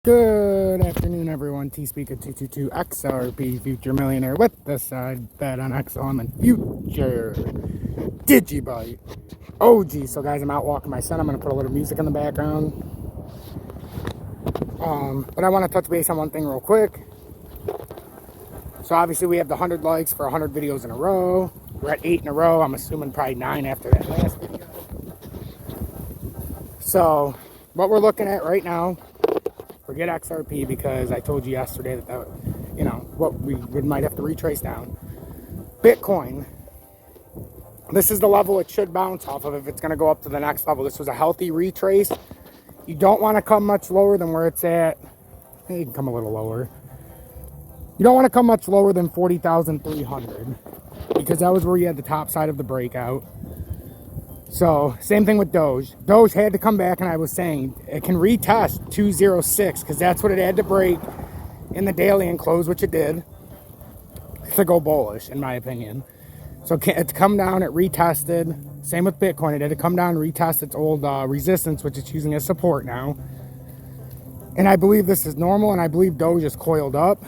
Good afternoon, everyone. T-Speaker 222 XRP Future Millionaire with the side bet on XLM and Future Digibyte. Oh, geez. So, guys, I'm out walking my son. I'm going to put a little music in the background. But I want to touch base on one thing real quick. So, obviously, we have the 100 likes for 100 videos in a row. We're at 8 in a row. I'm assuming probably 9 after that last video. So, what we're looking at right now, forget XRP, because I told you yesterday that, what we might have to retrace down. Bitcoin, this is the level it should bounce off of if it's going to go up to the next level. This was a healthy retrace. You don't want to come much lower than where it's at. You can come a little lower. You don't want to come much lower than 40,300 because that was where you had the top side of the breakout. So, same thing with Doge. Doge had to come back, and I was saying it can retest 206 because that's what it had to break in the daily and close, which it did, to go bullish, in my opinion. So, it's come down, it retested. Same with Bitcoin. It had to come down and retest its old resistance, which it's using as support now. And I believe this is normal, and I believe Doge is coiled up.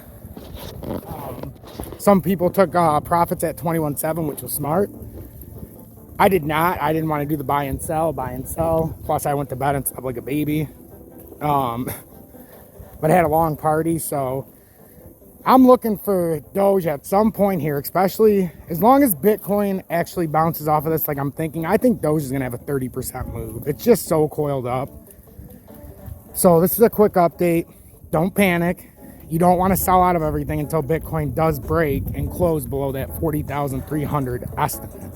Some people took profits at 21.7, which was smart. I did not. I didn't want to do the buy and sell. Plus, I went to bed and slept like a baby. But I had a long party, so I'm looking for Doge at some point here, especially as long as Bitcoin actually bounces off of this like I'm thinking. I think Doge is going to have a 30% move. It's just so coiled up. So this is a quick update. Don't panic. You don't want to sell out of everything until Bitcoin does break and close below that 40,300 estimate.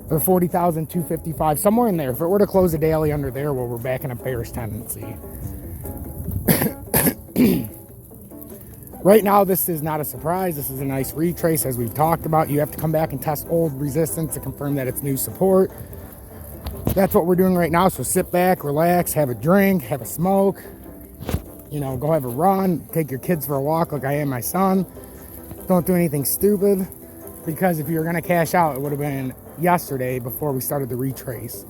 Or 40,255, somewhere in there. If it were to close a daily under there, well, we're back in a bearish tendency. Right now, this is not a surprise. This is a nice retrace, as we've talked about. You have to come back and test old resistance to confirm that it's new support. That's what we're doing right now. So sit back, relax, have a drink, have a smoke. Go have a run. Take your kids for a walk like I am my son. Don't do anything stupid. Because if you were going to cash out, it would have been yesterday before we started the retrace.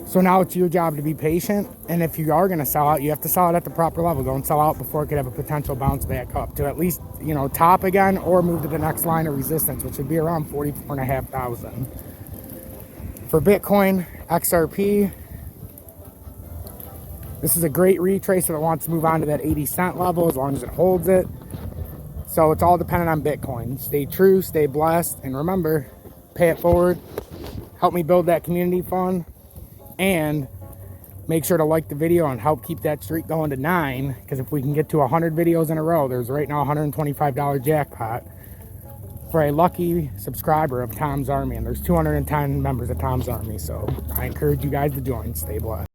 So now it's your job to be patient. And if you are going to sell out, you have to sell it at the proper level. Don't sell out before it could have a potential bounce back up to at least, top again or move to the next line of resistance, which would be around 44,500. For Bitcoin, XRP, this is a great retrace if it wants to move on to that 80 cent level as long as it holds it. So it's all dependent on Bitcoin. Stay true, stay blessed, and remember, pay it forward. Help me build that community fund, and make sure to like the video and help keep that streak going to 9, because if we can get to 100 videos in a row, there's right now a $125 jackpot for a lucky subscriber of Tom's Army, and there's 210 members of Tom's Army, so I encourage you guys to join. Stay blessed.